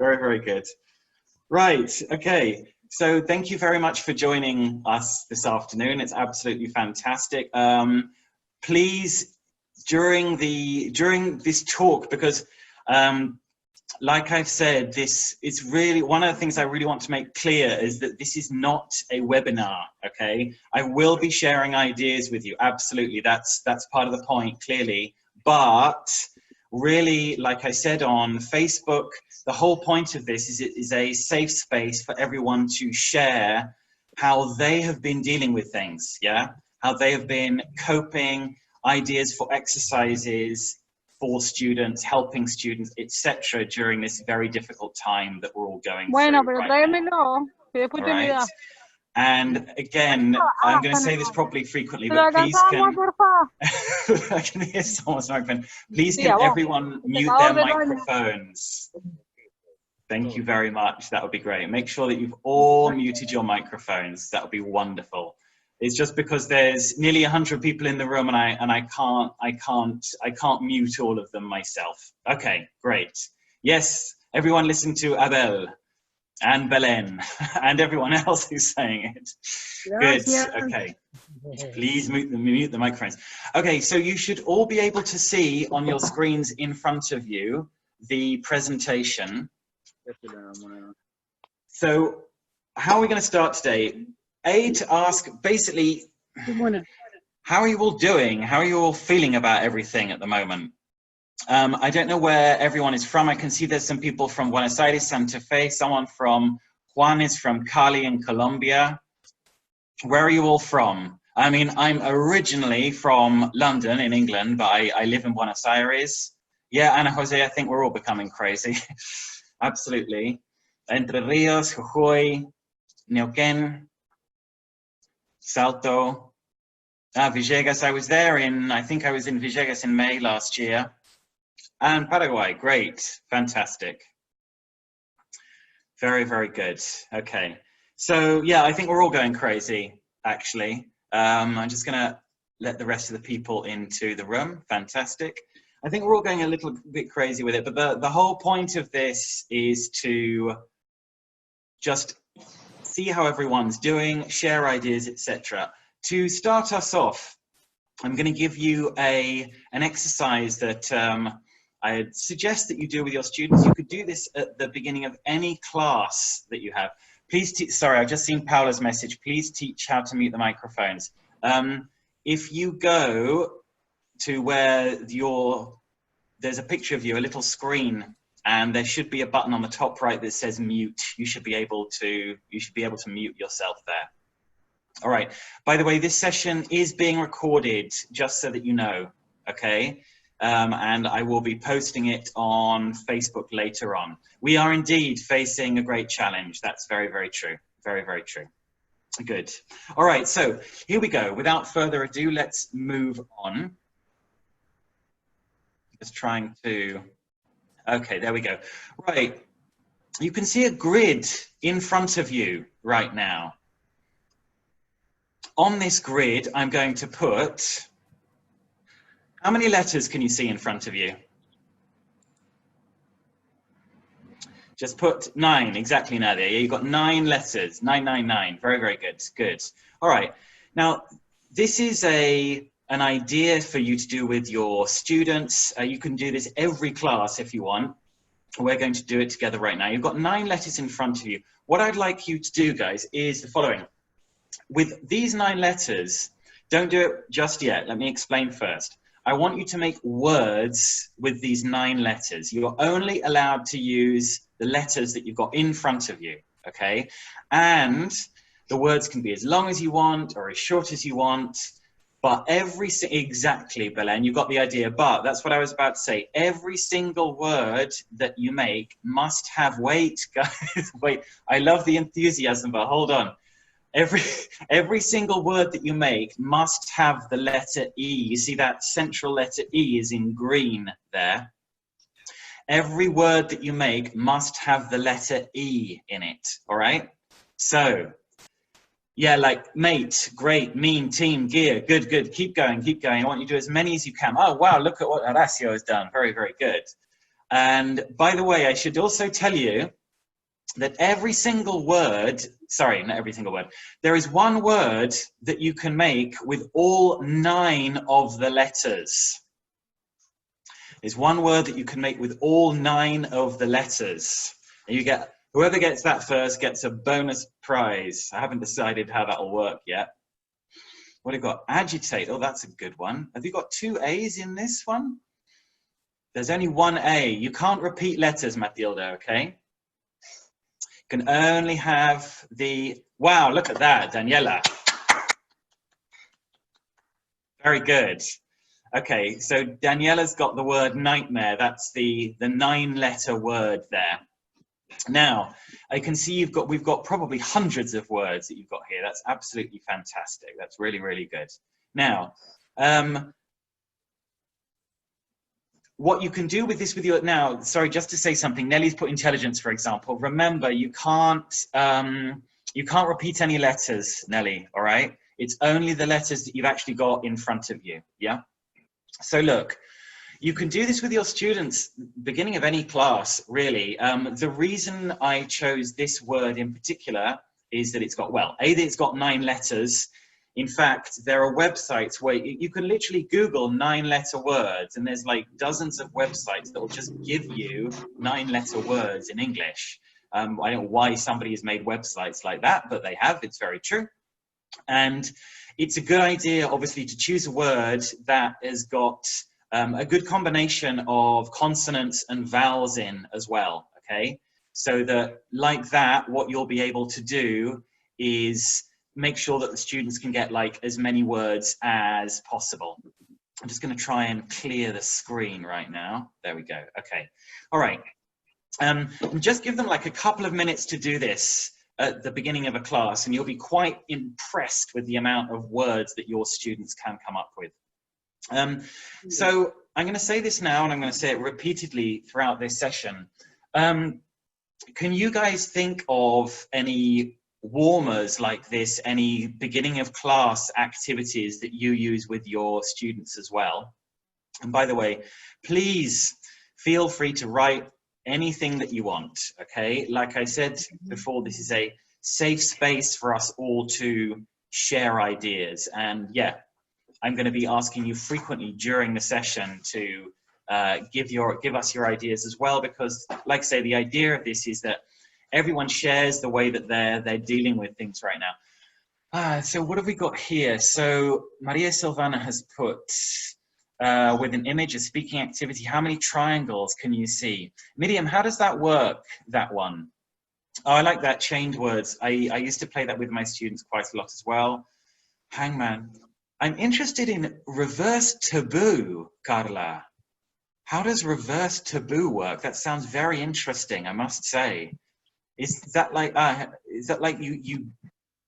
Very, very good. Right, okay. So thank you very much for joining us this afternoon. It's absolutely fantastic. Please, during this talk, because like I've said, this is really, one of the things I really want to make clear is that this is not a webinar, okay? I will be sharing ideas with you, absolutely, that's part of the point, clearly. But really, like I said on Facebook, the whole point of this is it is a safe space for everyone to share how they have been dealing with things, yeah? How they have been coping, ideas for exercises, for students, helping students, etc., during this very difficult time that we're all going through right now. All right. And again, I'm going to say this probably frequently, but please can I can hear someone's microphone. Please can everyone mute their microphones? Thank you very much. That would be great. Make sure that you've all muted your microphones. That would be wonderful. It's just because there's nearly 100 people in the room, and I can't mute all of them myself. Okay, great. Yes, everyone listen to Abel and Belen and everyone else who's saying it. Good. Okay. Please mute the microphones. Okay, so you should all be able to see on your screens in front of you the presentation. So how are we going to start today? To ask basically, how are you all doing? How are you all feeling about everything at the moment? I don't know where everyone is from. I can see there's some people from Buenos Aires, Santa Fe, someone from, Juan is from Cali in Colombia. Where are you all from? I mean, I'm originally from London in England, but I live in Buenos Aires. Yeah, Ana Jose, I think we're all becoming crazy. Absolutely. Entre Rios, Jujuy, Neuquén, Salto, Villegas. I was there I think I was in Villegas in May last year. And Paraguay, great, fantastic. Very, very good. Okay. So yeah, I think we're all going crazy, actually. I'm just gonna let the rest of the people into the room. Fantastic. I think we're all going a little bit crazy with it, but the whole point of this is to just see how everyone's doing, share ideas, etc. To start us off, I'm going to give you an exercise that I suggest that you do with your students. You could do this at the beginning of any class that you have. Please, sorry, I've just seen Paula's message. Please teach how to mute the microphones. If you go to where there's a picture of you, a little screen, and there should be a button on the top right that says mute. You should be able to mute yourself there. All right. By the way, this session is being recorded, just so that you know, okay? And I will be posting it on Facebook later on. We are indeed facing a great challenge. That's very, very true. Very, very true. Good. All right, so here we go. Without further ado, let's move on. Just trying to... Okay, there we go. Right, you can see a grid in front of you right now. On this grid, I'm going to put, how many letters can you see in front of you? Just put 9, exactly, Nadia. You've got 9 letters, 999. Very, very good, good. All right, now this is an idea for you to do with your students. You can do this every class if you want. We're going to do it together right now. You've got 9 letters in front of you. What I'd like you to do, guys, is the following. With these 9 letters, don't do it just yet. Let me explain first. I want you to make words with these 9 letters. You're only allowed to use the letters that you've got in front of you, okay? And the words can be as long as you want or as short as you want. But exactly, Belen, you got the idea, but that's what I was about to say. Every single word that you make must have, wait, guys, wait. I love the enthusiasm, but hold on. Every single word that you make must have the letter E. You see that central letter E is in green there. Every word that you make must have the letter E in it, all right? So, yeah, like mate, great, mean, team, gear, good, good. Keep going, keep going. I want you to do as many as you can. Oh, wow, look at what Horacio has done. Very, very good. And by the way, I should also tell you that every single word, sorry, not every single word, there is one word that you can make with all 9 of the letters. There's one word that you can make with all 9 of the letters. And you get, whoever gets that first gets a bonus prize. I haven't decided how that'll work yet. What have you got? Agitate. Oh, that's a good one. Have you got 2 A's in this one? There's only 1 A. You can't repeat letters, Matilda, okay? You can only have the, wow, look at that, Daniela. Very good. Okay, so Daniela's got the word nightmare. That's the 9-letter word there. Now, I can see we've got probably hundreds of words that you've got here. That's absolutely fantastic. That's really, really good. Now, what you can do with this with your, now, sorry, just to say something, Nelly's put intelligence, for example. Remember, you can't repeat any letters, Nelly, all right? It's only the letters that you've actually got in front of you, yeah? So look, you can do this with your students, beginning of any class, really. The reason I chose this word in particular is that it's got, well, A, that it's got 9 letters. In fact, there are websites where you can literally Google 9-letter words, and there's like dozens of websites that will just give you 9-letter words in English. I don't know why somebody has made websites like that, but they have, it's very true. And it's a good idea, obviously, to choose a word that has got a good combination of consonants and vowels in as well, okay? So that, like that, what you'll be able to do is make sure that the students can get like as many words as possible. I'm just going to try and clear the screen right now. There we go. Okay. All right. Just give them like a couple of minutes to do this at the beginning of a class, and you'll be quite impressed with the amount of words that your students can come up with. So I'm going to say this now, and I'm going to say it repeatedly throughout this session. Can you guys think of any warmers like this, any beginning of class activities that you use with your students as well? And by the way, please feel free to write anything that you want, okay? Like I said before, this is a safe space for us all to share ideas. And yeah, I'm going to be asking you frequently during the session to give us your ideas as well, because like I say, the idea of this is that everyone shares the way that they're dealing with things right now. So what have we got here? So Maria Silvana has put, with an image, a speaking activity, how many triangles can you see? Miriam, how does that work, that one? Oh, I like that, chained words. I used to play that with my students quite a lot as well. Hangman. I'm interested in reverse taboo, Carla. How does reverse taboo work? That sounds very interesting, I must say. Is that like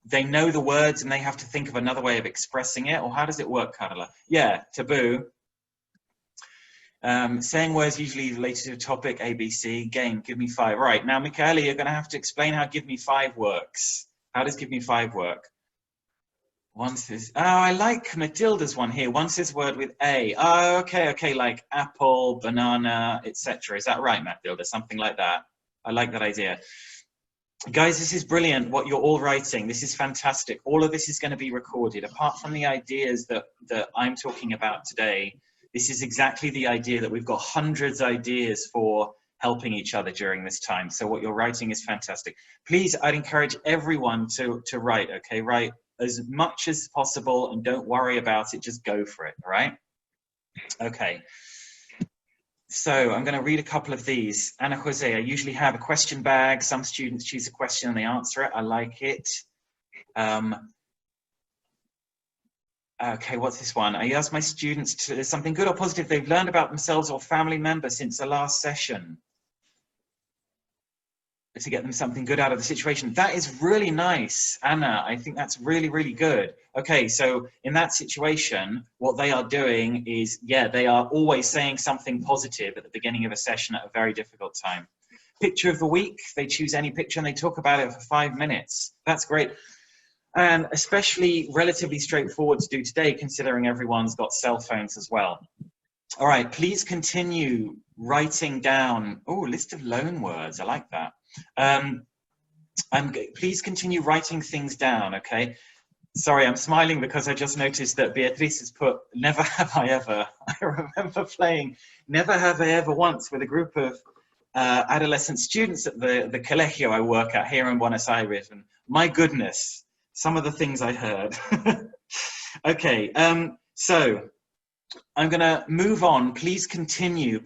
they know the words and they have to think of another way of expressing it, or how does it work, Carla? Yeah, taboo. Saying words usually related to a topic, ABC, game, give me 5. Right, now, Michaela, you're going to have to explain how give me 5 works. How does give me 5 work? One says, oh, I like Matilda's one here. One says word with A. Oh, okay, like apple, banana, etc. Is that right, Matilda? Something like that. I like that idea. Guys, this is brilliant what you're all writing. This is fantastic. All of this is going to be recorded. Apart from the ideas that I'm talking about today, this is exactly the idea that we've got hundreds of ideas for helping each other during this time. So what you're writing is fantastic. Please, I'd encourage everyone to write, okay? Write as much as possible and don't worry about it. Just go for it, all right? Okay. So I'm going to read a couple of these. Ana Jose, I usually have a question bag. Some students choose a question and they answer it. I like it. Okay, what's this one? I ask my students to something good or positive they've learned about themselves or family members since the last session, to get them something good out of the situation. That is really nice, Anna. I think that's really, really good. Okay, so in that situation, what they are doing is, yeah, they are always saying something positive at the beginning of a session at a very difficult time. Picture of the week, they choose any picture and they talk about it for 5 minutes. That's great. And especially relatively straightforward to do today, considering everyone's got cell phones as well. All right, please continue writing down, oh, list of loan words, I like that. Please continue writing things down, okay? Sorry, I'm smiling because I just noticed that Beatrice has put, never have I ever. I remember playing Never Have I Ever Once with a group of adolescent students at the colegio I work at here in Buenos Aires, and my goodness, some of the things I heard. Okay, so I'm gonna move on. Please continue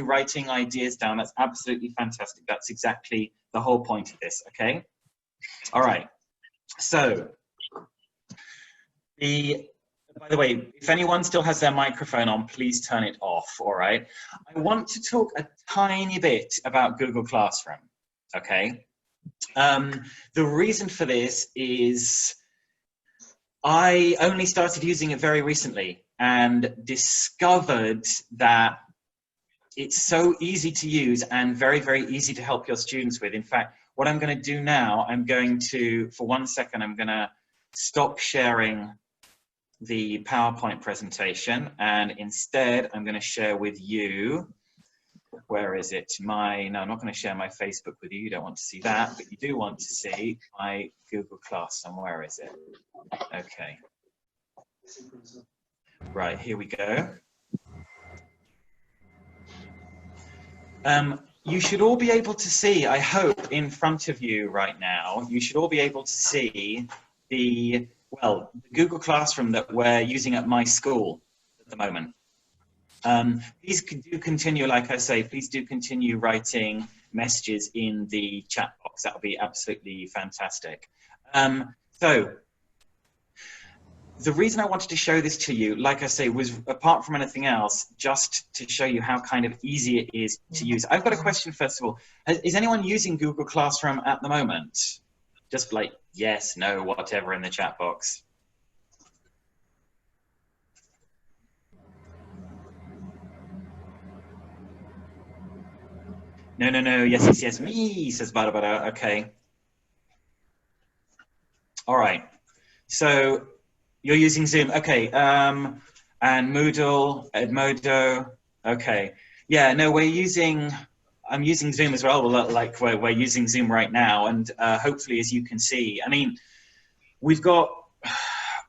writing ideas down. That's absolutely fantastic. That's exactly the whole point of this, okay? All right, so by the way, if anyone still has their microphone on, please turn it off, all right? I want to talk a tiny bit about Google Classroom, okay? The reason for this is I only started using it very recently and discovered that it's so easy to use and very, very easy to help your students with. In fact, what I'm going to do now, I'm going to, for 1 second, I'm going to stop sharing the PowerPoint presentation, and instead I'm going to share with you, where is it? No, I'm not going to share my Facebook with you. You don't want to see that, but you do want to see my Google Classroom. Where is it? Okay. Right, here we go. You should all be able to see, I hope, in front of you right now, you should all be able to see the Google Classroom that we're using at my school at the moment. Please do continue, like I say, please do continue writing messages in the chat box. That would be absolutely fantastic. So the reason I wanted to show this to you, like I say, was apart from anything else, just to show you how kind of easy it is to use. I've got a question, first of all. Is anyone using Google Classroom at the moment? Just like yes, no, whatever in the chat box. No, no, no, yes, yes, yes, me, says Barbara, okay. All right, so you're using Zoom, okay, and Moodle, Edmodo, okay. Yeah, no, I'm using Zoom as well, like we're using Zoom right now, and hopefully, as you can see, I mean, we've got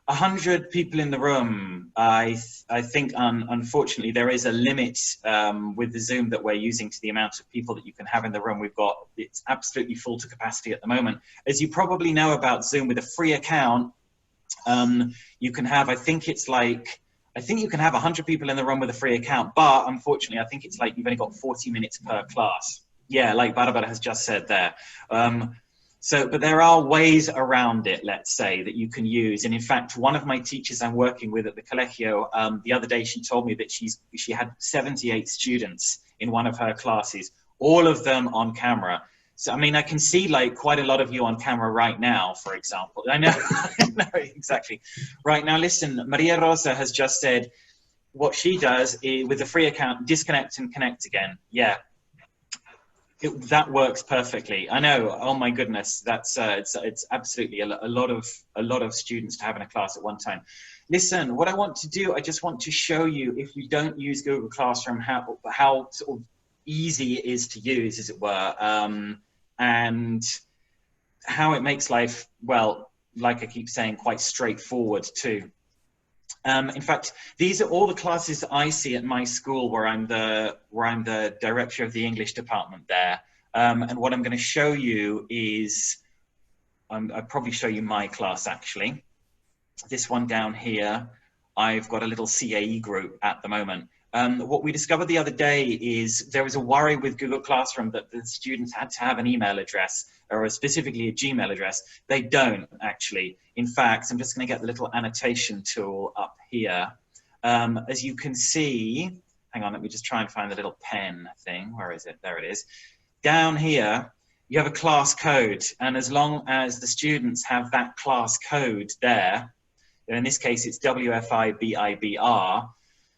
100 people in the room. I think, unfortunately, there is a limit with the Zoom that we're using to the amount of people that you can have in the room. It's absolutely full to capacity at the moment. As you probably know about Zoom, with a free account, you can have, I think you can have 100 people in the room with a free account, but unfortunately, I think it's like you've only got 40 minutes per class. Yeah, like Barbara has just said there. But there are ways around it, let's say, that you can use. And in fact, one of my teachers I'm working with at the colegio, the other day, she told me that she had 78 students in one of her classes, all of them on camera. So, I mean, I can see like quite a lot of you on camera right now, for example. I know, no, exactly. Right now, listen, Maria Rosa has just said what she does is, with a free account, disconnect and connect again. Yeah. That works perfectly. I know. Oh my goodness, that's it's absolutely a lot of students to have in a class at one time. Listen, what I want to do, I just want to show you, if you don't use Google Classroom, how sort of easy it is to use, as it were, and how it makes life, well, like I keep saying, quite straightforward too. In fact, these are all the classes that I see at my school, where I'm the director of the English department there. And what I'm going to show you is, I'll probably show you my class actually. This one down here, I've got a little CAE group at the moment. What we discovered the other day is there was a worry with Google Classroom that the students had to have an email address, or specifically a Gmail address. They don't actually. In fact, I'm just going to get the little annotation tool up here. As you can see, hang on, let me just try and find the little pen thing. Where is it? There it is. Down here, you have a class code. And as long as the students have that class code there, in this case, it's WFIBIBR,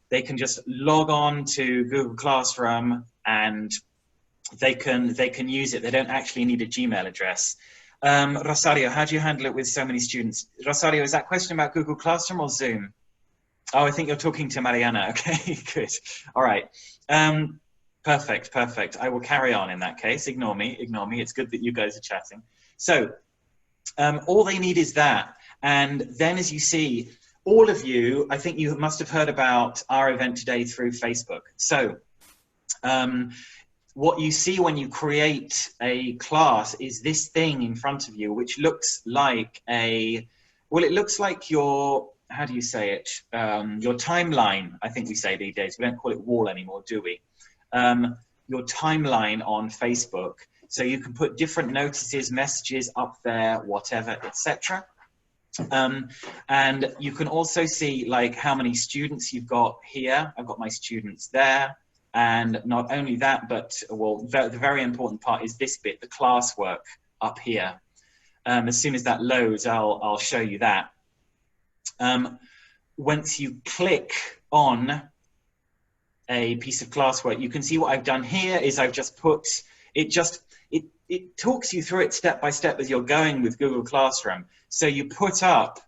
they can just log on to Google Classroom and they can use it. They don't actually need a Gmail address. Rosario, how do you handle it with so many students? Rosario, is that question about Google Classroom or Zoom? Oh, I think you're talking to Mariana. Okay, good. All right. Perfect, perfect. I will carry on in that case. Ignore me, ignore me. It's good that you guys are chatting. So all they need is that. And then as you see, all of you, I think you must have heard about our event today through Facebook. So what you see when you create a class is this thing in front of you, which looks like well, it looks like your, how do you say it? Your timeline, I think we say these days. We don't call it wall anymore, do we? Your timeline on Facebook. So you can put different notices, messages up there, whatever, etc. And you can also see like how many students you've got here. I've got my students there. And not only that, but well, the very important part is this bit, the classwork up here. As soon as that loads, I'll show you that. Once you click on a piece of classwork, you can see what I've done here is I've just put, it talks you through it step by step as you're going with Google Classroom. So you put up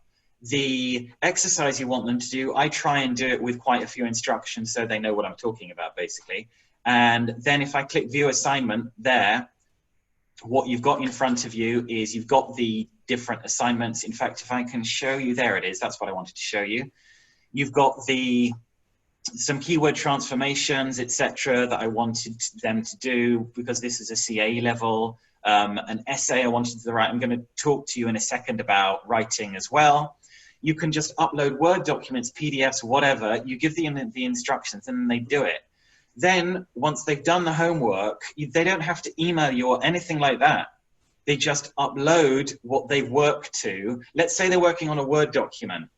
the exercise you want them to do. I try and do it with quite a few instructions so they know what I'm talking about, basically. And then if I click View Assignment there, what you've got in front of you is you've got the different assignments. In fact, if I can show you, there it is. That's what I wanted to show you. You've got some keyword transformations, etc., that I wanted them to do because this is a CA level. An essay I wanted to write. I'm going to talk to you in a second about writing as well. You can just upload Word documents, PDFs, whatever. You give them the instructions and they do it. Then once they've done the homework, they don't have to email you or anything like that. They just upload what they've worked to. Let's say they're working on a Word document.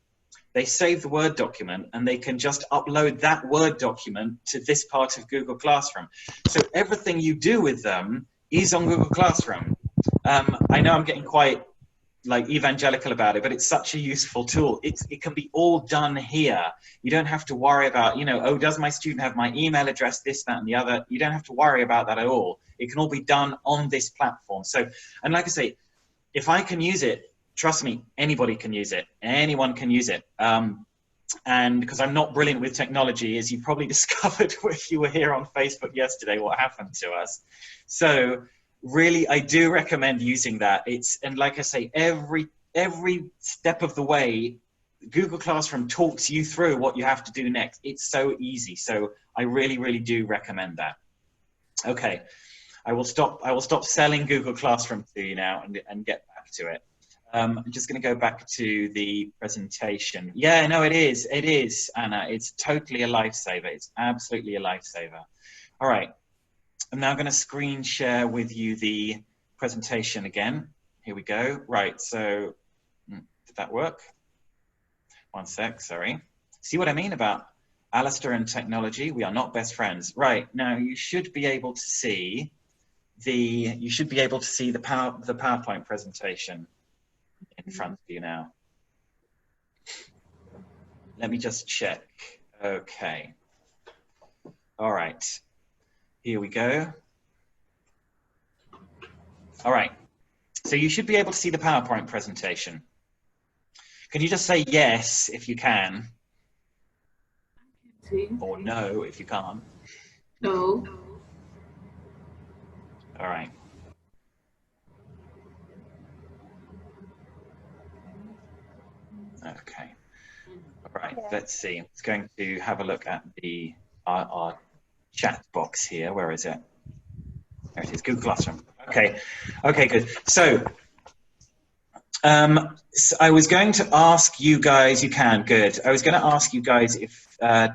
They save the Word document and they can just upload that Word document to this part of Google Classroom. So everything you do with them is on Google Classroom. I know I'm getting quite like evangelical about it, but it's such a useful tool. It can be all done here. You don't have to worry about, you know, oh, does my student have my email address, this, that, and the other? You don't have to worry about that at all. It can all be done on this platform. So, and like I say, if I can use it, trust me, anybody can use it. Anyone can use it. And because I'm not brilliant with technology, as you probably discovered if you were here on Facebook yesterday, what happened to us. So really, I do recommend using that. And like I say, every step of the way, Google Classroom talks you through what you have to do next. It's so easy. So I really, really do recommend that. Okay, I will stop selling Google Classroom to you now and get back to it. I'm just going to go back to the presentation. Yeah, no, it is, Anna. It's totally a lifesaver. It's absolutely a lifesaver. All right. I'm now going to screen share with you the presentation again. Here we go. Right, so did that work? One sec, sorry. See what I mean about Alastair and technology? We are not best friends. Right, now you should be able to see the PowerPoint presentation in front of you now. Let me just check. Okay. All right. Here we go. All right. So you should be able to see the PowerPoint presentation. Can you just say yes if you can? Or no if you can't? No. All right. Okay. All right. Let's see. It's going to have a look at the our chat box here. Where is it? There it is. Google Classroom. Okay. Okay. Good. So, I was going to ask you guys. You can. Good. I was going to ask you guys if I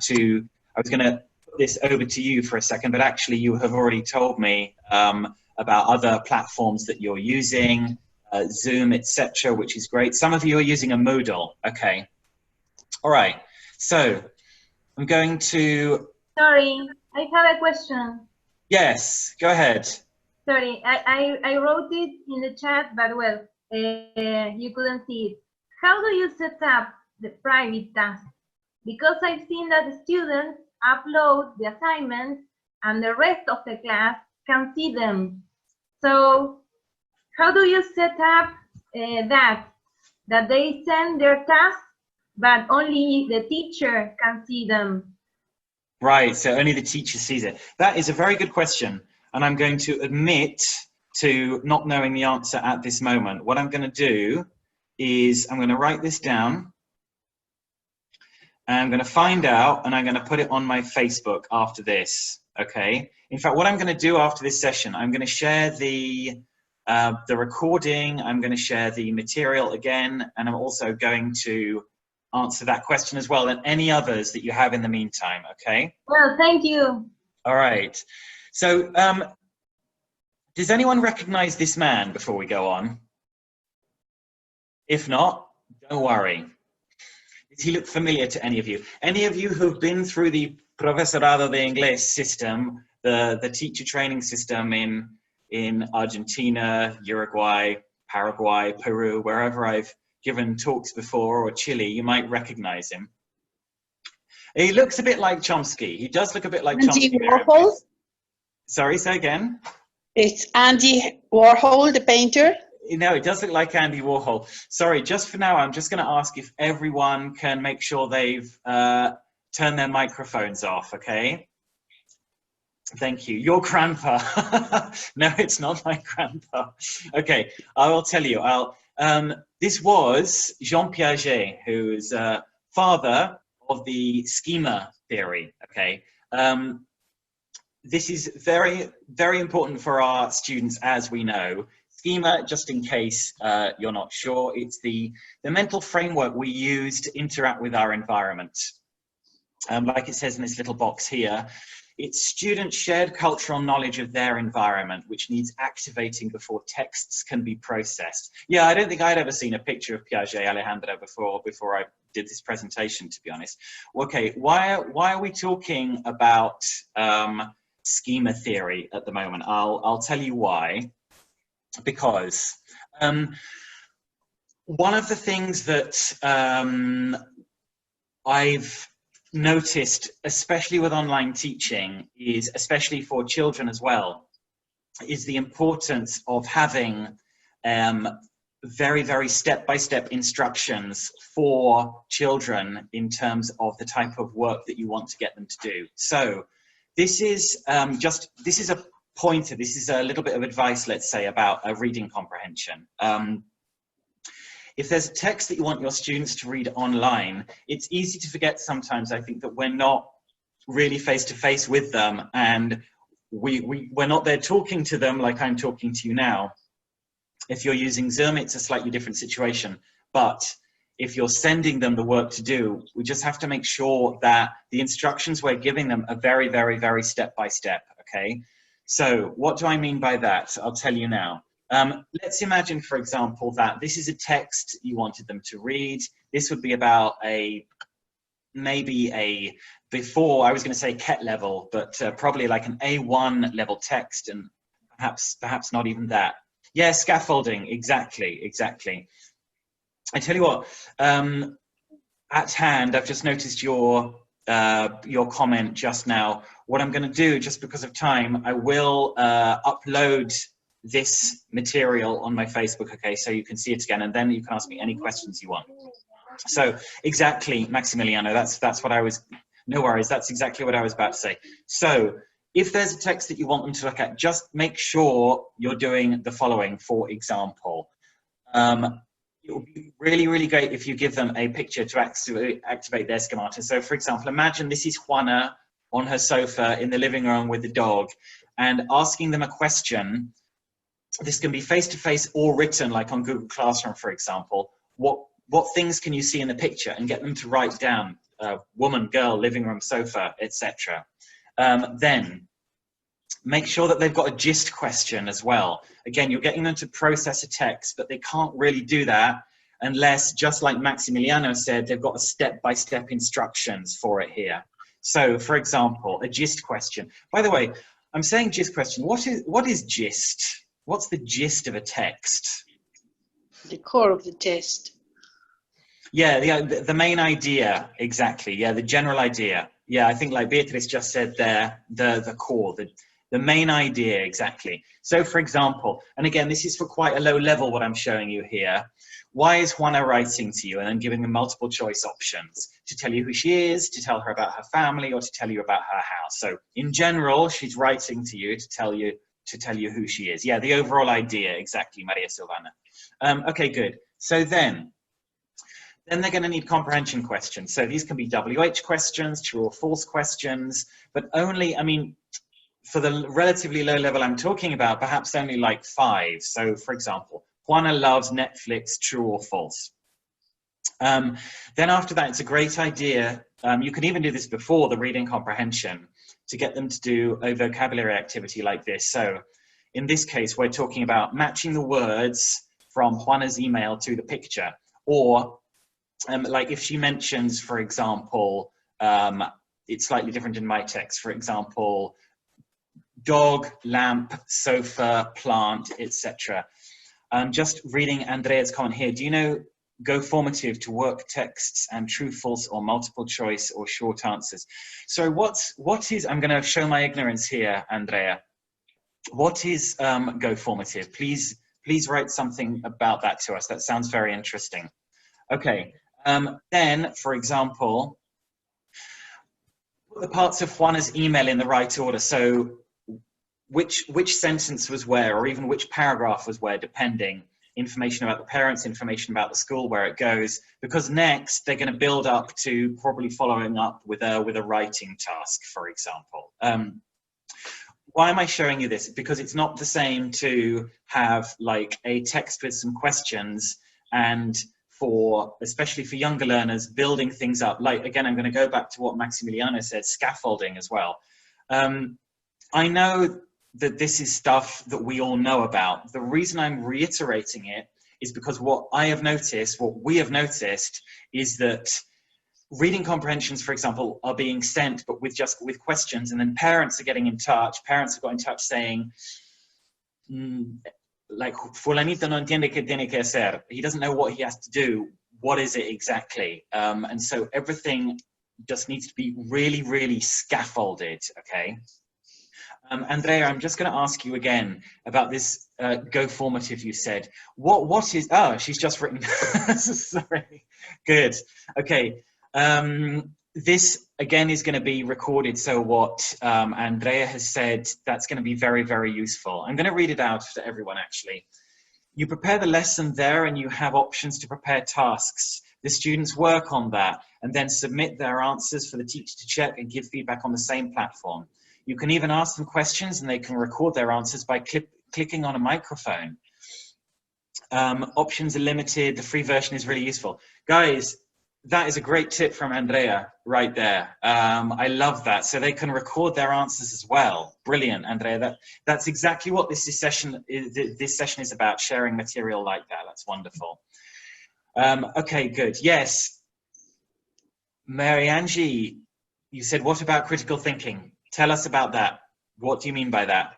was going to put this over to you for a second, but actually, you have already told me about other platforms that you're using. Zoom, etc., which is great. Some of you are using a Moodle. Okay. All right. So I'm going to. Sorry, I have a question. Yes, go ahead. Sorry, I wrote it in the chat, but well, you couldn't see it. How do you set up the private task? Because I've seen that the students upload the assignments and the rest of the class can see them. So how do you set up that they send their tasks but only the teacher can see them. Right, so only the teacher sees it. That is a very good question, and I'm going to admit to not knowing the answer at this moment. What I'm going to do is I'm going to write this down, and I'm going to find out, and I'm going to put it on my Facebook after this, okay? In fact, what I'm going to do after this session, I'm going to share the recording, I'm going to share the material again, and I'm also going to answer that question as well, and any others that you have in the meantime, okay? Well, thank you. All right. So, does anyone recognize this man before we go on? If not, don't worry. Does he look familiar to any of you? Any of you who've been through the Profesorado de Inglés system, the teacher training system in Argentina, Uruguay, Paraguay, Peru, wherever I've given talks before, or Chile, you might recognize him. He looks a bit like Chomsky. He does look a bit like Andy Chomsky. Warhol? Sorry, say again? It's Andy Warhol, the painter. No, it does look like Andy Warhol. Sorry, just for now, I'm just going to ask if everyone can make sure they've turned their microphones off, okay? Thank you. Your grandpa. No, it's not my grandpa. Okay, I will tell you. This was Jean Piaget, who is father of the schema theory, okay? This is very, very important for our students, as we know. Schema, just in case you're not sure, it's the mental framework we use to interact with our environment. Like it says in this little box here, it's students' shared cultural knowledge of their environment, which needs activating before texts can be processed. Yeah, I don't think I'd ever seen a picture of Piaget, Alejandro, before I did this presentation, to be honest. Okay, why are we talking about schema theory at the moment? I'll tell you why. Because one of the things that I've noticed, especially with online teaching, is, especially for children as well, is the importance of having very, very step-by-step instructions for children in terms of the type of work that you want to get them to do. So this is this is a pointer, this is a little bit of advice, let's say, about reading comprehension. If there's a text that you want your students to read online, it's easy to forget sometimes, I think, that we're not really face-to-face with them, and we're not there talking to them like I'm talking to you now. If you're using Zoom, it's a slightly different situation. But if you're sending them the work to do, we just have to make sure that the instructions we're giving them are very, very, very step-by-step, okay? So what do I mean by that? I'll tell you now. Let's imagine, for example, that this is a text you wanted them to read. This would be about maybe a, before I was going to say Ket level, but probably like an A1 level text, and perhaps not even that. Yeah, scaffolding, exactly. I tell you what, at hand, I've just noticed your comment just now. What I'm going to do, just because of time, I will upload this material on my Facebook, okay, so you can see it again, and then you can ask me any questions you want. So exactly, Maximiliano, that's what I was, no worries, that's exactly what I was about to say. So if there's a text that you want them to look at, just make sure you're doing the following. For example, it would be really, really great if you give them a picture to activate their schemata. So for example, imagine this is Juana on her sofa in the living room with the dog, and asking them a question. This can be face-to-face or written, like on Google Classroom, for example. What things can you see in the picture, and get them to write down woman, girl, living room, sofa, etc. Then make sure that they've got a gist question as well. Again, you're getting them to process a text, but they can't really do that unless, just like Maximiliano said, they've got a step-by-step instructions for it here. So, for example, a gist question. By the way, I'm saying gist question. What is gist? What's the gist of a text? The core of the text. Yeah, the main idea, exactly. Yeah, the general idea. Yeah, I think like Beatrice just said there, the core, The main idea, exactly. So for example, and again, this is for quite a low level what I'm showing you here. Why is Juana writing to you? And then giving them multiple choice options to tell you who she is, to tell her about her family, or to tell you about her house. So in general, she's writing to you to tell you who she is. Yeah, the overall idea, exactly, Maria Silvana. Okay, good. So then they're going to need comprehension questions. So these can be WH questions, true or false questions, but only, I mean, for the relatively low level I'm talking about, perhaps only like 5. So for example, Juana loves Netflix, true or false. Then after that, it's a great idea. You can even do this before the reading comprehension to get them to do a vocabulary activity like this. So in this case, we're talking about matching the words from Juana's email to the picture, or like if she mentions, for example, it's slightly different in my text, for example, dog, lamp, sofa, plant, etc. Just reading Andrea's comment here. Do you know go formative to work texts and true, false, or multiple choice or short answers? So what is, I'm going to show my ignorance here, Andrea. What is go formative? Please write something about that to us. That sounds very interesting. Okay. Then, for example, put the parts of Juana's email in the right order. So which sentence was where, or even which paragraph was where, depending. Information about the parents, information about the school, where it goes, because next they're going to build up to probably following up with a writing task, for example. Why am I showing you this? Because it's not the same to have like a text with some questions, and especially for younger learners, building things up. Like, again, I'm going to go back to what Maximiliano said, scaffolding as well. I know that this is stuff that we all know about. The reason I'm reiterating it is because what we have noticed is that reading comprehensions, for example, are being sent, but with questions, and then parents are getting in touch. Parents have got in touch saying, like, fulanito no entiende qué tiene que hacer. He doesn't know what he has to do. What is it exactly? And so everything just needs to be really, really scaffolded, okay? Andrea, I'm just going to ask you again about this go formative you said. What is, oh, she's just written, sorry, good, okay. This again is going to be recorded, so what Andrea has said, that's going to be very, very useful. I'm going to read it out to everyone actually. You prepare the lesson there and you have options to prepare tasks. The students work on that and then submit their answers for the teacher to check and give feedback on the same platform. You can even ask them questions and they can record their answers by clicking on a microphone. Options are limited. The free version is really useful. Guys, that is a great tip from Andrea right there. I love that. So they can record their answers as well. Brilliant, Andrea. That's exactly what this session is about, sharing material like that. That's wonderful. Okay, good. Yes. Mary-Angie, you said, what about critical thinking? Tell us about that. What do you mean by that?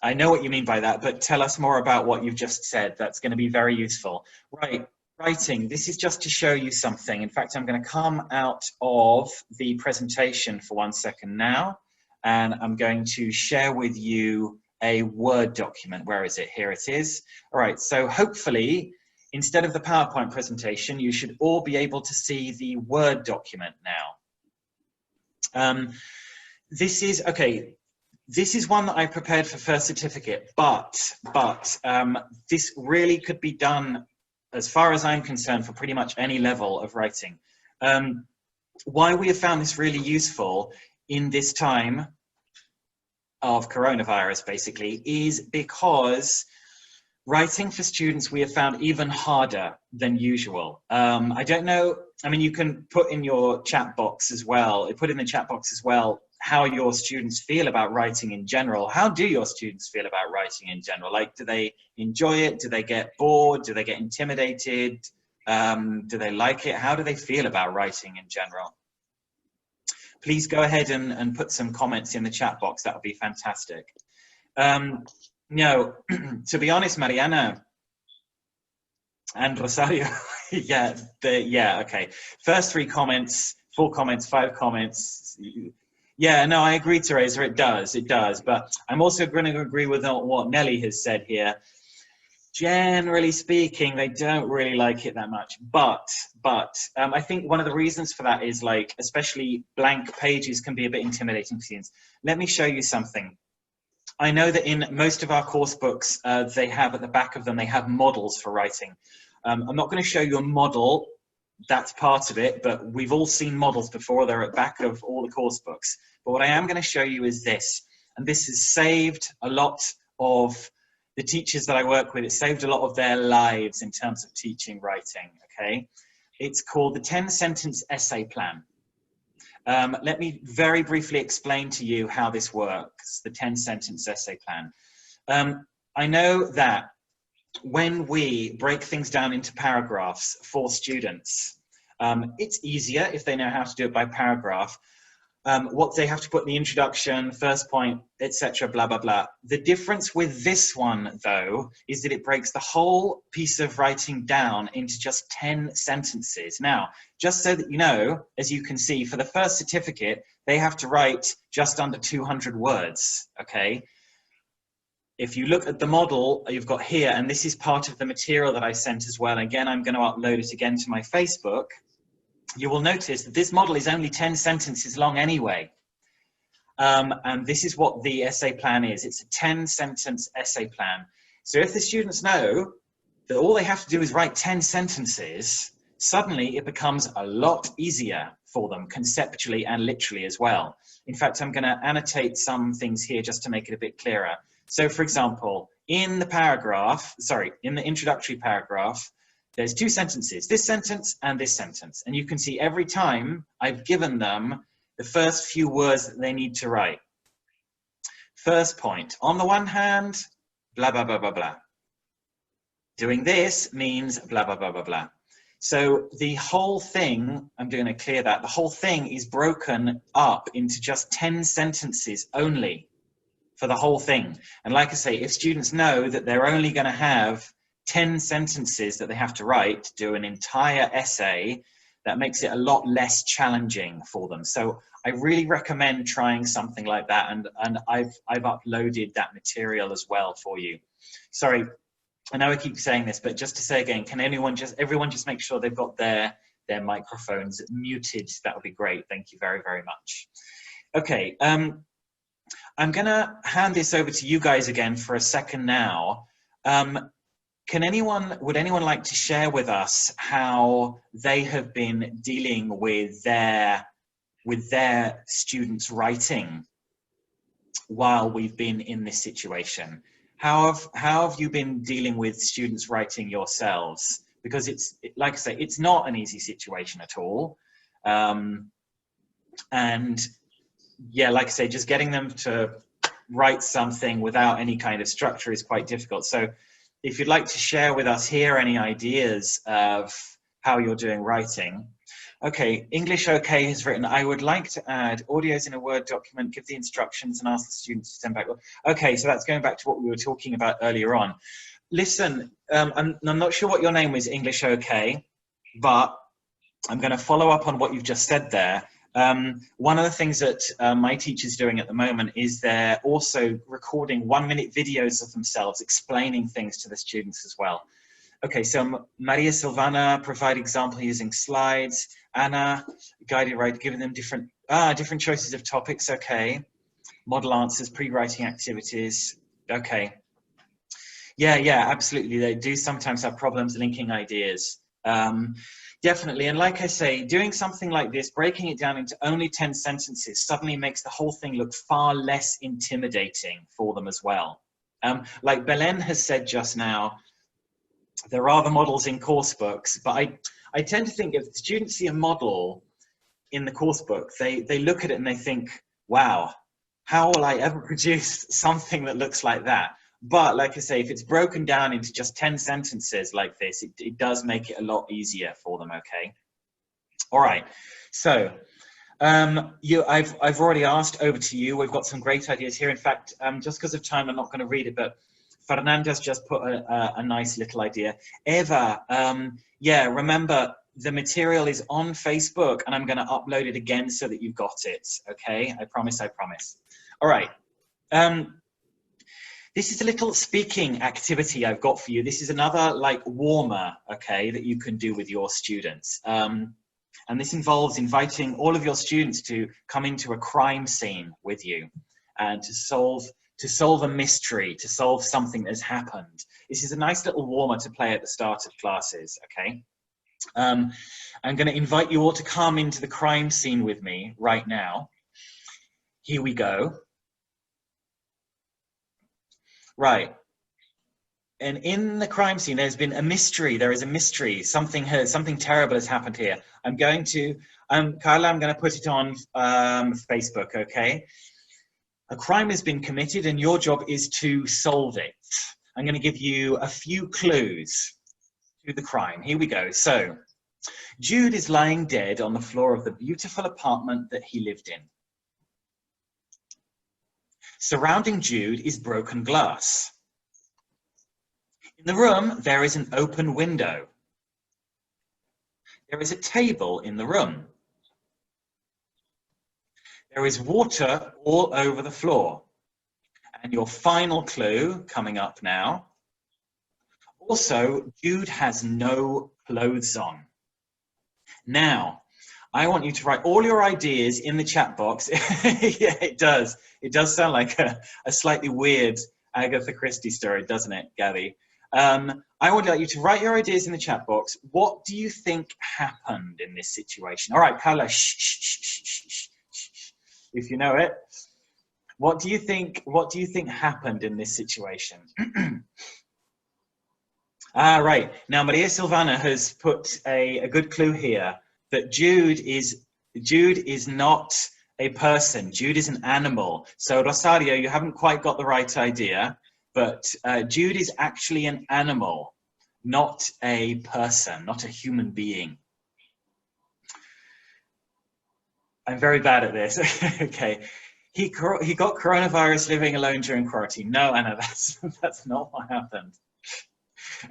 I know what you mean by that, but tell us more about what you've just said. That's going to be very useful. Right, writing. This is just to show you something. In fact, I'm going to come out of the presentation for 1 second now, and I'm going to share with you a Word document. Where is it? Here it is. All right, so hopefully, instead of the PowerPoint presentation, you should all be able to see the Word document now. This is one that I prepared for first certificate, but this really could be done, as far as I'm concerned, for pretty much any level of writing. Why we have found this really useful in this time of coronavirus, basically, is because writing for students we have found even harder than usual. I don't know, I mean, you can put in your chat box as well, how your students feel about writing in general. How do your students feel about writing in general? Like, do they enjoy it? Do they get bored? Do they get intimidated? Do they like it? How do they feel about writing in general? Please go ahead and put some comments in the chat box. That would be fantastic. No, to be honest, Mariana and Rosario, yeah, okay. First 3 comments, 4 comments, 5 comments. Yeah, no, I agree, Teresa, it does. But I'm also going to agree with what Nelly has said here. Generally speaking, they don't really like it that much. But I think one of the reasons for that is, like, especially blank pages can be a bit intimidating for students. Let me show you something. I know that in most of our course books, they have at the back of them, they have models for writing. I'm not going to show you a model. That's part of it, but we've all seen models before. They're at the back of all the course books. But what I am going to show you is this, and this has saved a lot of the teachers that I work with. It saved a lot of their lives in terms of teaching writing, okay? It's called the 10-sentence essay plan. Let me very briefly explain to you how this works, the 10-sentence essay plan. I know that when we break things down into paragraphs for students, it's easier if they know how to do it by paragraph. What they have to put in the introduction, first point, etc., blah, blah, blah. The difference with this one, though, is that it breaks the whole piece of writing down into just 10 sentences. Now, just so that you know, as you can see, for the first certificate, they have to write just under 200 words, okay? If you look at the model you've got here, and this is part of the material that I sent as well, again, I'm going to upload it again to my Facebook, you will notice that this model is only 10 sentences long anyway. And this is what the essay plan is. It's a 10-sentence essay plan. So if the students know that all they have to do is write 10 sentences, suddenly it becomes a lot easier for them conceptually and literally as well. In fact, I'm going to annotate some things here just to make it a bit clearer. So for example, in the paragraph, in the introductory paragraph, there's 2 sentences, this sentence and this sentence. And you can see every time I've given them the first few words that they need to write. First point, on the one hand, blah, blah, blah, blah, blah. Doing this means blah, blah, blah, blah, blah. So the whole thing, I'm going to clear that, the whole thing is broken up into just 10 sentences only for the whole thing. And like I say, if students know that they're only going to have 10 sentences that they have to write to do an entire essay, that makes it a lot less challenging for them. So I really recommend trying something like that, and I've uploaded that material as well for you. Sorry, I know I keep saying this, but just to say again, can everyone just make sure they've got their microphones muted? That would be great. Thank you very, very much. Okay, I'm gonna hand this over to you guys again for a second now. Would anyone like to share with us how they have been dealing with their students' writing while we've been in this situation? How have you been dealing with students writing yourselves? Because like I say, it's not an easy situation at all. And yeah, like I say, just getting them to write something without any kind of structure is quite difficult. So if you'd like to share with us here any ideas of how you're doing writing. Okay, English OK has written, I would like to add audios in a Word document, give the instructions and ask the students to send back. Okay, so that's going back to what we were talking about earlier on. Listen, I'm not sure what your name is, English OK, but I'm going to follow up on what you've just said there. One of the things that my teacher's doing at the moment is they're also recording 1-minute videos of themselves explaining things to the students as well. Okay, so Maria Silvana, provide example using slides. Anna, guided write, giving them different choices of topics. Okay, model answers, pre-writing activities. Okay, yeah, absolutely. They do sometimes have problems linking ideas. Definitely, and like I say, doing something like this, breaking it down into only 10 sentences suddenly makes the whole thing look far less intimidating for them as well. Like Belen has said just now, there are the models in course books, but I tend to think if students see a model in the course book, they look at it and they think, wow, how will I ever produce something that looks like that? But like I say, if it's broken down into just 10 sentences like this, it does make it a lot easier for them, okay? All right, so I've already asked, over to you. We've got some great ideas here. In fact, just because of time, I'm not going to read it, but Fernandez just put a nice little idea. Eva, yeah, remember, the material is on Facebook, and I'm going to upload it again so that you've got it. Okay, I promise, I promise. All right. This is a little speaking activity I've got for you. This is another like warmer, okay, that you can do with your students. And this involves inviting all of your students to come into a crime scene with you and to solve a mystery, to solve something that has happened. This is a nice little warmer to play at the start of classes, okay? I'm going to invite you all to come into the crime scene with me right now. Here we go. Right. And in the crime scene, there's been a mystery. There is a mystery. Something terrible has happened here. I'm going to, Carla, I'm going to put it on Facebook, okay? A crime has been committed and your job is to solve it. I'm going to give you a few clues to the crime. Here we go. So, Jude is lying dead on the floor of the beautiful apartment that he lived in. Surrounding Jude is broken glass. In the room, there is an open window. There is a table in the room. There is water all over the floor. And your final clue coming up now. Also, Jude has no clothes on. Now, I want you to write all your ideas in the chat box. Yeah, it does. It does sound like a slightly weird Agatha Christie story, doesn't it, Gabby? I would like you to write your ideas in the chat box. What do you think happened in this situation? All right, Carla, shh, shh, shh, shh, shh, shh. If you know it. What do you think happened in this situation? Right. Now, Maria Silvana has put a good clue here that Jude is not a person. Jude is an animal. So, Rosario, you haven't quite got the right idea, but Jude is actually an animal, not a person, not a human being. I'm very bad at this. Okay. He got coronavirus living alone during quarantine. No, Anna, that's not what happened.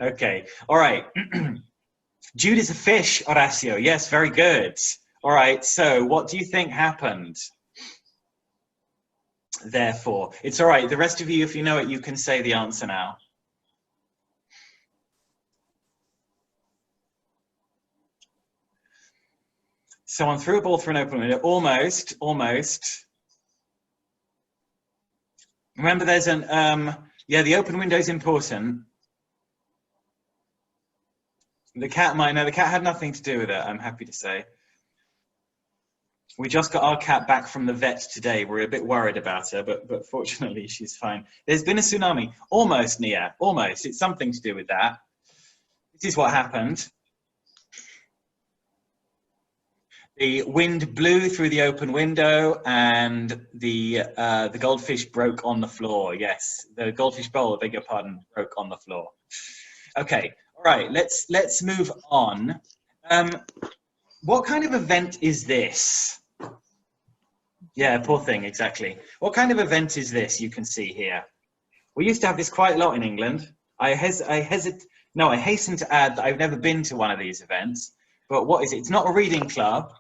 Okay, all right. Jude is a fish, Horacio. Yes, very good. All right, so what do you think happened? Therefore, it's all right. The rest of you, if you know it, you can say the answer now. Someone threw a ball through an open window. Almost, almost. Remember, there's an, yeah, the open window is important. The cat might know. The cat had nothing to do with it, I'm happy to say. We just got our cat back from the vet today. We're a bit worried about her, but fortunately she's fine. There's been a tsunami. Almost, Nia, almost. It's something to do with that. This is what happened. The wind blew through the open window and the goldfish broke on the floor. Yes, the goldfish bowl, I beg your pardon, broke on the floor. Okay. All right, let's move on. What kind of event is this? Yeah, poor thing, exactly. What kind of event is this you can see here? We used to have this quite a lot in England. I hasten to add that I've never been to one of these events, but what is it? It's not a reading club.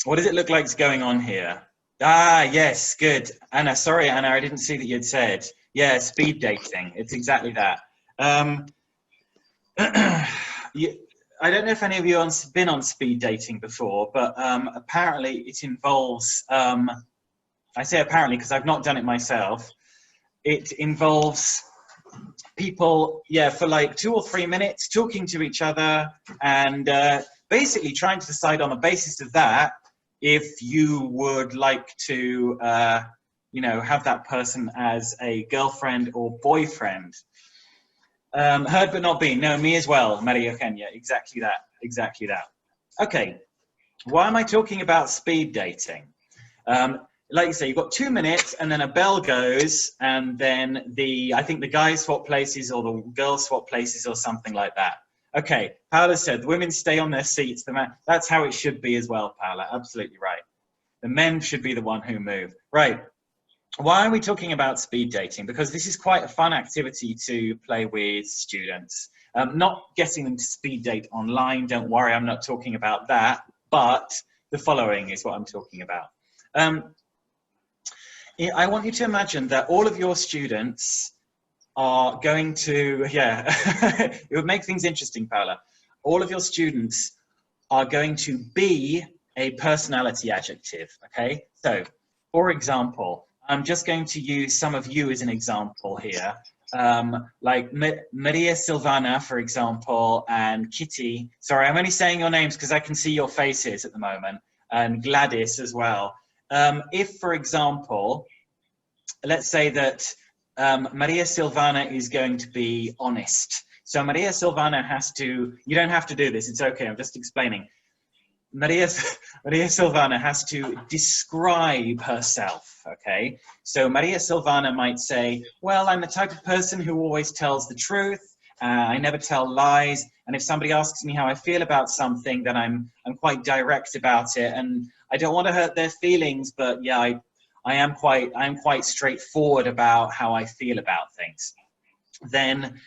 What does it look like is going on here? Ah, yes, good. Anna, sorry, Anna, I didn't see that you'd said. Yeah, speed dating. It's exactly that. I don't know if any of you have been on speed dating before, but apparently it involves, I say apparently because I've not done it myself, it involves people, yeah, for like 2 or 3 minutes talking to each other and basically trying to decide on the basis of that if you would like to you know, have that person as a girlfriend or boyfriend. Heard but not been. No, me as well, Maria Kenya. Exactly that. Exactly that. Okay. Why am I talking about speed dating? Like you say, you've got 2 minutes and then a bell goes and then I think the guys swap places or the girls swap places or something like that. Okay. Paula said the women stay on their seats. That's how it should be as well, Paula. Absolutely right. The men should be the one who move. Right. Why are we talking about speed dating? Because this is quite a fun activity to play with students. Not getting them to speed date online, don't worry, I'm not talking about that, but the following is what I'm talking about. I want you to imagine that all of your students are going to, yeah, it would make things interesting, Paula. All of your students are going to be a personality adjective, okay? So, for example, I'm just going to use some of you as an example here. Like Maria Silvana, for example, and Kitty. Sorry, I'm only saying your names because I can see your faces at the moment, and Gladys as well. If, for example, let's say that Maria Silvana is going to be honest. So Maria Silvana has to, you don't have to do this, it's okay, I'm just explaining. Maria Silvana has to describe herself, okay? So Maria Silvana might say, well, I'm the type of person who always tells the truth, I never tell lies, and if somebody asks me how I feel about something, then I'm quite direct about it, and I don't want to hurt their feelings, but yeah, I am quite straightforward about how I feel about things. Then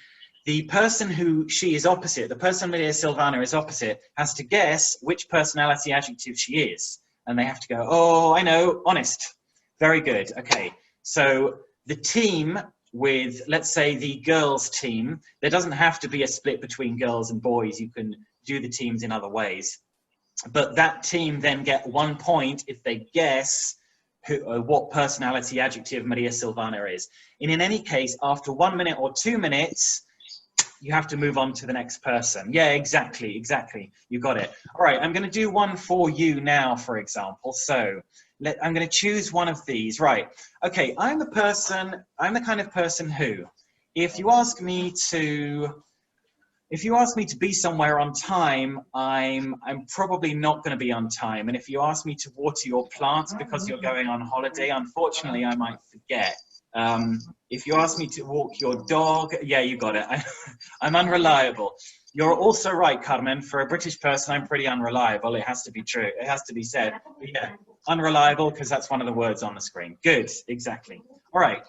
the person who she is opposite, the person Maria Silvana is opposite, has to guess which personality adjective she is. And they have to go, oh, I know, honest. Very good, okay. So the team with, let's say, the girls team, there doesn't have to be a split between girls and boys. You can do the teams in other ways. But that team then get 1 point if they guess what personality adjective Maria Silvana is. And in any case, after 1 minute or 2 minutes, you have to move on to the next person. Yeah, exactly. You got it. All right, I'm going to do one for you now, for example. So I'm going to choose one of these. Right. Okay, I'm the kind of person who, if you ask me to be somewhere on time, I'm probably not going to be on time. And if you ask me to water your plants because you're going on holiday, unfortunately, I might forget. If you ask me to walk your dog, yeah, you got it. I'm unreliable. You're also right, Carmen. For a British person, I'm pretty unreliable. It has to be true. It has to be said. But yeah, unreliable because that's one of the words on the screen. Good, exactly. All right.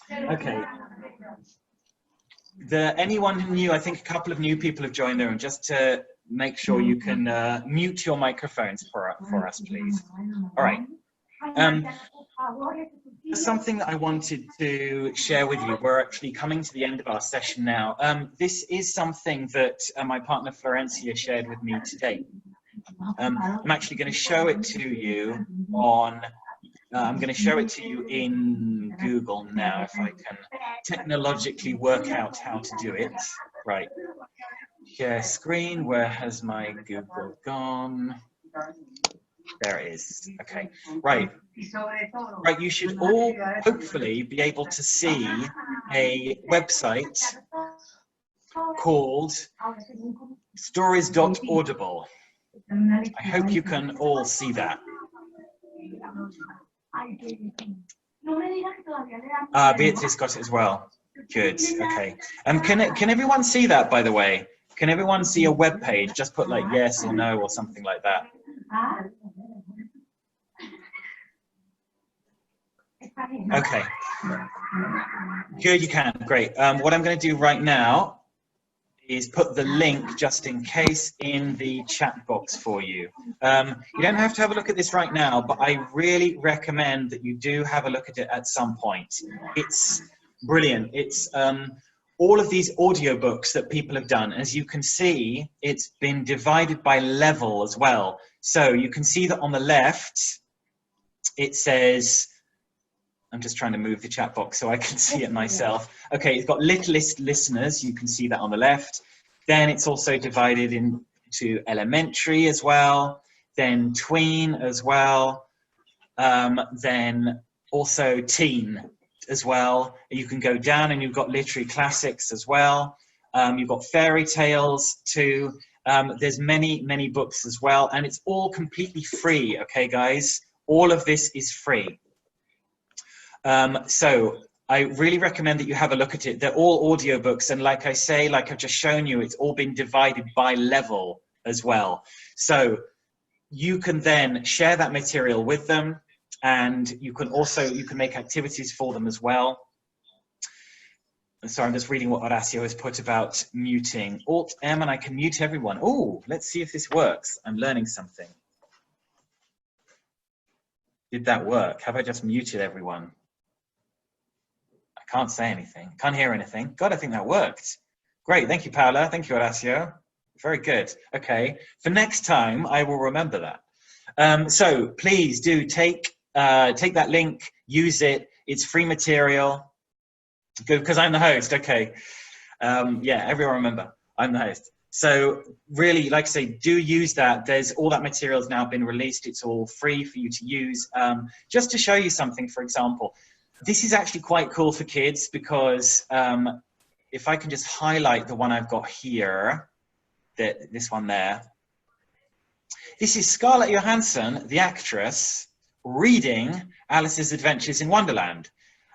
Okay. Anyone who new, I think a couple of new people have joined the room, just to make sure you can mute your microphones for us, please. All right. Something that I wanted to share with you, we're actually coming to the end of our session now. This is something that my partner Florencia shared with me today. I'm actually going to show it to you on, I'm going to show it to you in Google now, if I can technologically work out how to do it. Right. Share screen, where has my Google gone? There it is. Okay, right. Right, you should all hopefully be able to see a website called stories.audible. I hope you can all see that. Beatrice got it as well. Good, okay. Can everyone see that, by the way? Can everyone see a web page? Just put like yes or no or something like that. Okay, good, you can, great. What I'm going to do right now is put the link, just in case, in the chat box for you. You don't have to have a look at this right now, but I really recommend that you do have a look at it at some point. It's brilliant. It's all of these audiobooks that people have done. As you can see, it's been divided by level as well. So you can see that on the left, it says, I'm just trying to move the chat box so I can see it myself. Okay, it's got littlest listeners. You can see that on the left. Then it's also divided into elementary as well, then tween as well, then also teen as well. You can go down and you've got literary classics as well. You've got fairy tales too. There's many books as well, and it's all completely free, okay, guys? All of this is free. So I really recommend that you have a look at it. They're all audiobooks, and like I say, like I've just shown you, it's all been divided by level as well. So you can then share that material with them, and you can make activities for them as well. sorry, I'm just reading what Horacio has put about muting. Alt-M and I can mute everyone. Oh, let's see if this works. I'm learning something. Did that work? Have I just muted everyone? I can't say anything. Can't hear anything. God, I think that worked. Great. Thank you, Paula. Thank you, Horacio. Very good. Okay. For next time, I will remember that. So please do take that link, use it. It's free material. Good, because I'm the host. Okay. Yeah, everyone remember, I'm the host. So really, like I say, do use that. There's all that material's now been released. It's all free for you to use. Just to show you something, for example, this is actually quite cool for kids because if I can just highlight the one I've got here, this one there. This is Scarlett Johansson, the actress, reading Alice's Adventures in Wonderland.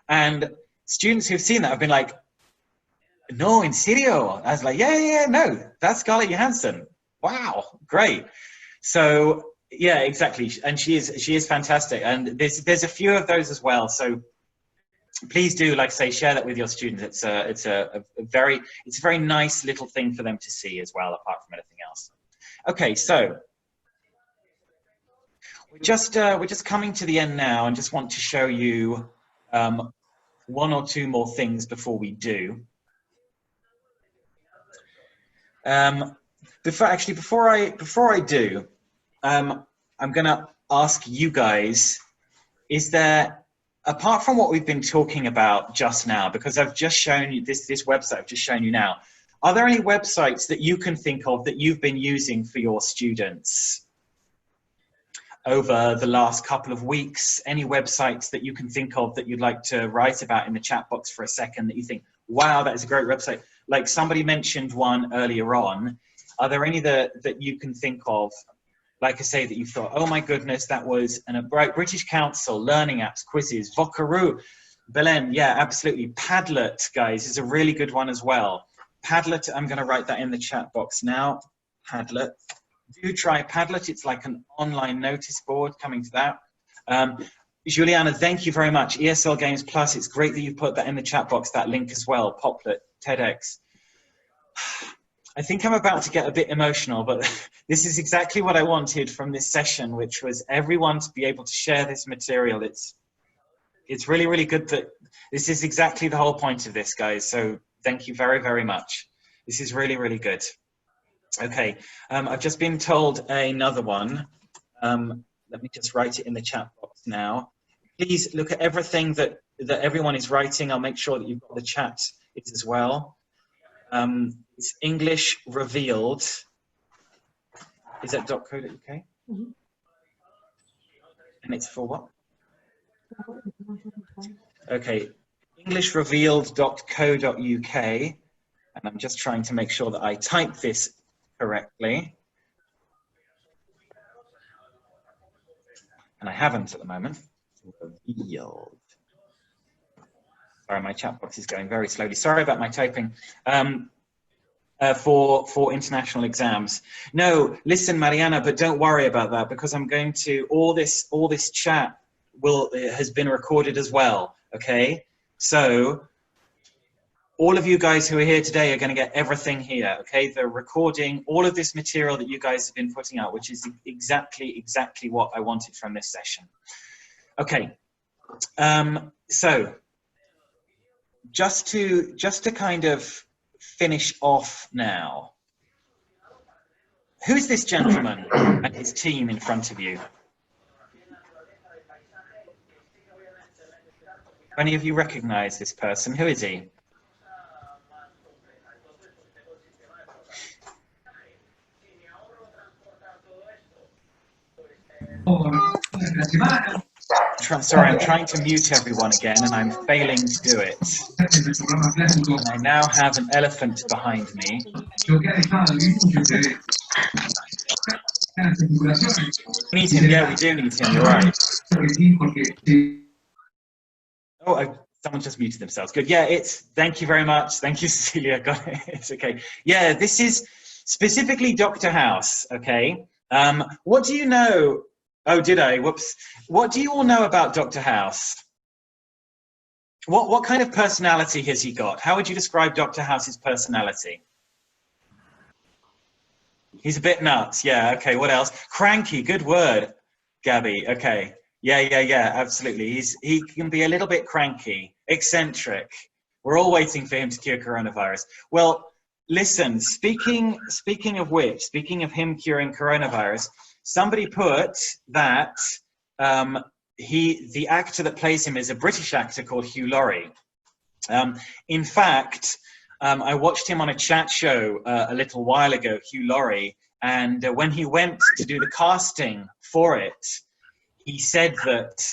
And students who've seen that have been like, no, in serio? I was like, yeah, no, that's Scarlett Johansson. Wow, great. So yeah, exactly. And she is fantastic. And there's a few of those as well. So please do, like I say, share that with your students. It's a very nice little thing for them to see as well, apart from anything else. Okay, so we're just coming to the end now, and just want to show you one or two more things before we do. Before I do, I'm gonna ask you guys, is there, apart from what we've been talking about just now, because I've just shown you this website I've just shown you now, are there any websites that you can think of that you've been using for your students over the last couple of weeks? Any websites that you can think of that you'd like to write about in the chat box for a second that you think, wow, that is a great website? Like somebody mentioned one earlier on. Are there any that you can think of, like I say, that you thought, oh my goodness, that was a British Council, learning apps, quizzes, Vocaroo, Belen, yeah, absolutely. Padlet, guys, is a really good one as well. Padlet, I'm going to write that in the chat box now. Padlet. Do try Padlet. It's like an online notice board, coming to that. Juliana, thank you very much. ESL Games Plus, it's great that you put that in the chat box, that link as well. Poplet, TEDx. I think I'm about to get a bit emotional, but this is exactly what I wanted from this session, which was everyone to be able to share this material. It's really, really good that this is exactly the whole point of this, guys. So thank you very, very much. This is really, really good. Okay, I've just been told another one. Let me just write it in the chat box now. Please look at everything that everyone is writing. I'll make sure that you've got the chat as well. It's English Revealed. Is that .co.uk? Mm-hmm. And it's for what? Okay, englishrevealed.co.uk. And I'm just trying to make sure that I type this correctly. And I haven't at the moment. Revealed. Sorry, my chat box is going very slowly. Sorry about my typing. For international exams. No, listen, Mariana, but don't worry about that, because I'm going to, all this chat has been recorded as well, okay? So all of you guys who are here today are going to get everything here, okay? The recording, all of this material that you guys have been putting out, which is exactly what I wanted from this session. Okay, so just to kind of finish off now, who's this gentleman and his team in front of you? Any of you recognize this person? Who is he? Sorry, I'm trying to mute everyone again, and I'm failing to do it. And I now have an elephant behind me. We need him, yeah, we do need him, you're right. Oh, someone just muted themselves. Good, yeah, thank you very much. Thank you, Cecilia, got it, it's okay. Yeah, this is specifically Dr. House, okay? What do you know? Oh, did I? Whoops. What do you all know about Dr. House? What kind of personality has he got? How would you describe Dr. House's personality? He's a bit nuts. Yeah. Okay. What else? Cranky. Good word, Gabby. Okay. Yeah. Absolutely. He can be a little bit cranky, eccentric. We're all waiting for him to cure coronavirus. Well, listen. Speaking of which, speaking of him curing coronavirus, somebody put that the actor that plays him is a British actor called Hugh Laurie. In fact, I watched him on a chat show a little while ago, Hugh Laurie, and when he went to do the casting for it, he said that,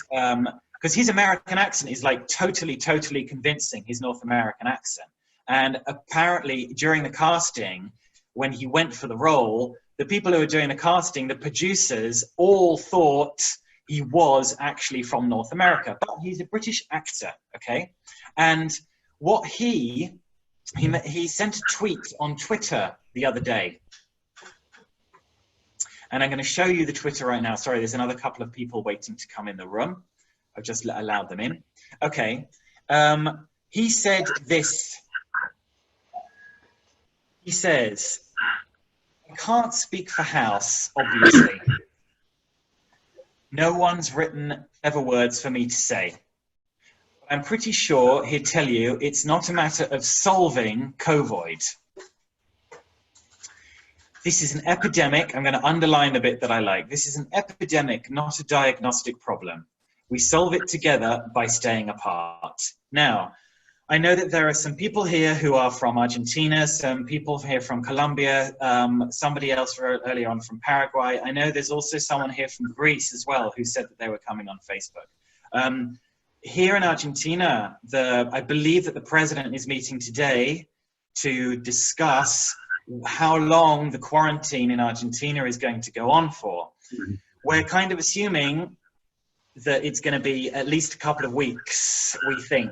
because his American accent is like totally convincing, his North American accent. And apparently during the casting, when he went for the role, the people who were doing the casting, the producers, all thought he was actually from North America, but he's a British actor, okay? And what he sent a tweet on Twitter the other day. And I'm going to show you the Twitter right now. Sorry, there's another couple of people waiting to come in the room. I've just allowed them in. Okay. He said this. He says, I can't speak for House, obviously. No one's written clever words for me to say. I'm pretty sure he'd tell you it's not a matter of solving COVID. This is an epidemic. I'm going to underline the bit that I like. This is an epidemic, not a diagnostic problem. We solve it together by staying apart. Now, I know that there are some people here who are from Argentina, some people here from Colombia, somebody else wrote earlier on from Paraguay. I know there's also someone here from Greece as well who said that they were coming on Facebook. Here in Argentina, I believe that the president is meeting today to discuss how long the quarantine in Argentina is going to go on for. We're kind of assuming that it's going to be at least a couple of weeks, we think.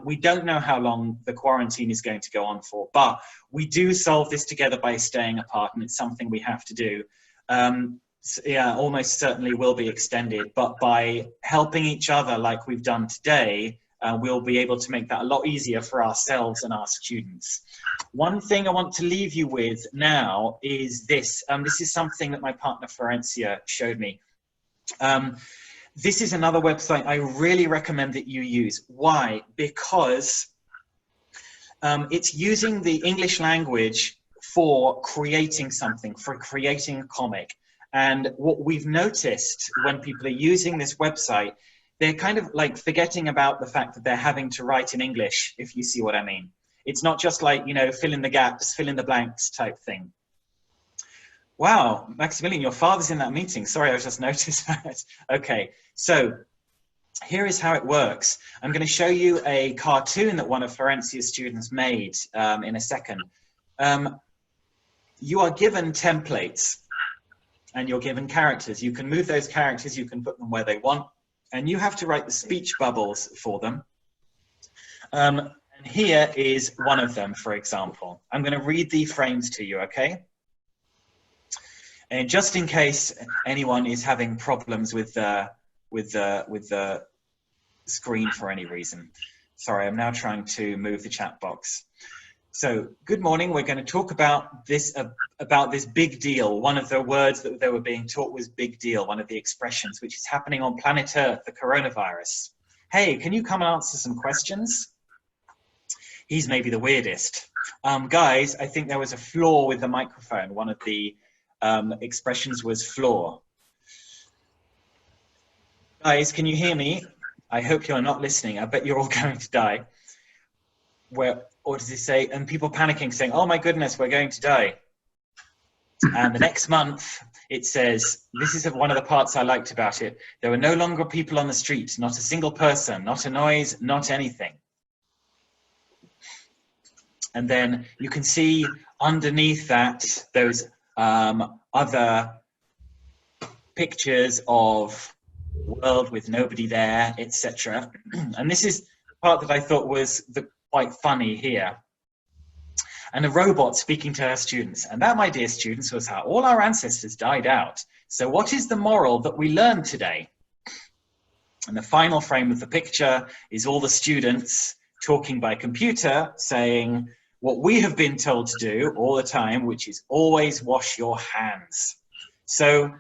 We don't know how long the quarantine is going to go on for, but we do solve this together by staying apart, and it's something we have to do. Yeah, almost certainly will be extended, but by helping each other like we've done today, we'll be able to make that a lot easier for ourselves and our students. One thing I want to leave you with now is this. This is something that my partner Florencia showed me. This is another website I really recommend that you use. Why? Because it's using the English language for creating something, for creating a comic. And what we've noticed when people are using this website, they're kind of like forgetting about the fact that they're having to write in English, if you see what I mean. It's not just like, you know, fill in the gaps, fill in the blanks type thing. Wow, Maximilian, your father's in that meeting. Sorry, I just noticed that. Okay, so here is how it works. I'm going to show you a cartoon that one of Florencia's students made in a second. You are given templates and you're given characters. You can move those characters, you can put them where they want, and you have to write the speech bubbles for them. And here is one of them, for example. I'm going to read the frames to you, okay? And just in case anyone is having problems with the screen for any reason. Sorry, I'm now trying to move the chat box. So, good morning. We're going to talk about this big deal. One of the words that they were being taught was big deal, one of the expressions, which is happening on planet Earth, the coronavirus. Hey, can you come and answer some questions? He's maybe the weirdest. Guys, I think there was a flaw with the microphone. One of the expressions was flaw. Guys, can you hear me? I hope you're not listening. I bet you're all going to die. Or does he say, and people panicking saying, oh my goodness, we're going to die. And the next month it says, this is one of the parts I liked about it. There were no longer people on the street, not a single person, not a noise, not anything. And then you can see underneath that, those other pictures of world with nobody there, etc. And this is the part that I thought was quite funny here. And a robot speaking to her students. And that, my dear students, was how all our ancestors died out. So what is the moral that we learned today? And the final frame of the picture is all the students talking by computer saying what we have been told to do all the time, which is always wash your hands. So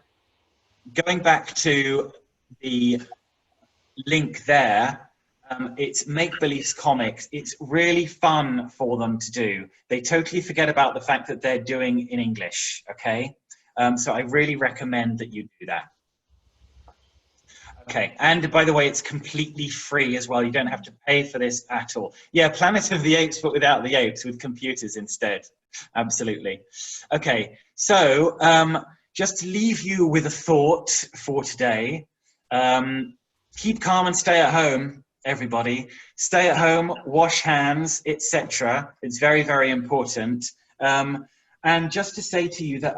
going back to the link there, it's Make-Belief's comics. It's really fun for them to do. They totally forget about the fact that they're doing in English, okay? So I really recommend that you do that. Okay, and by the way, it's completely free as well. You don't have to pay for this at all. Yeah, Planet of the Apes, but without the apes, with computers instead. Absolutely. Okay, so just to leave you with a thought for today, keep calm and stay at home, everybody. Stay at home, wash hands, etc. It's very, very important. And just to say to you that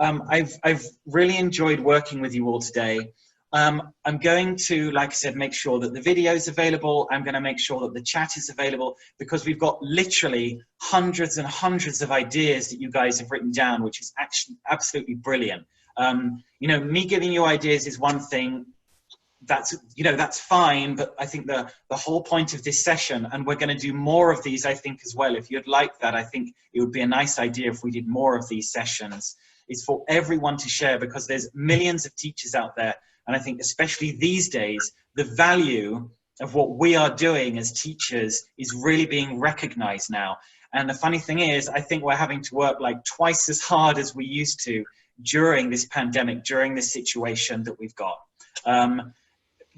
I've really enjoyed working with you all today. I'm going to, like I said, make sure that the video is available. I'm going to make sure that the chat is available, because we've got literally hundreds and hundreds of ideas that you guys have written down, which is actually absolutely brilliant. You know, me giving you ideas is one thing. That's fine, but I think the whole point of this session, and we're going to do more of these, I think, as well. If you'd like that, I think it would be a nice idea if we did more of these sessions, is for everyone to share, because there's millions of teachers out there. And I think especially these days, the value of what we are doing as teachers is really being recognized now. And the funny thing is, I think we're having to work like twice as hard as we used to during this pandemic, during this situation that we've got.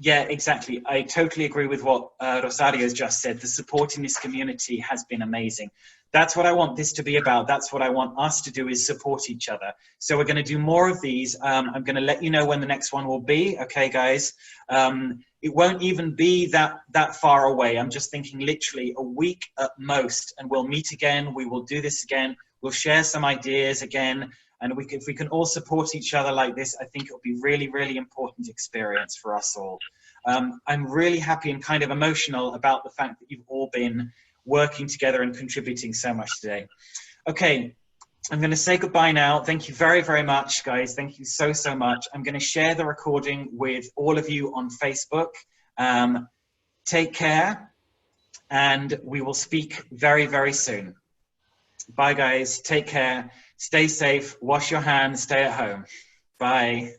Yeah, exactly. I totally agree with what Rosario has just said. The support in this community has been amazing. That's what I want this to be about. That's what I want us to do, is support each other. So we're going to do more of these. I'm going to let you know when the next one will be. Okay, guys. It won't even be that far away. I'm just thinking literally a week at most, and we'll meet again. We will do this again. We'll share some ideas again. And if we can all support each other like this, I think it'll be really, really important experience for us all. I'm really happy and kind of emotional about the fact that you've all been working together and contributing so much today. Okay, I'm going to say goodbye now. Thank you very, very much, guys. Thank you so, so much. I'm going to share the recording with all of you on Facebook. Take care, and we will speak very, very soon. Bye, guys. Take care. Stay safe. Wash your hands. Stay at home. Bye.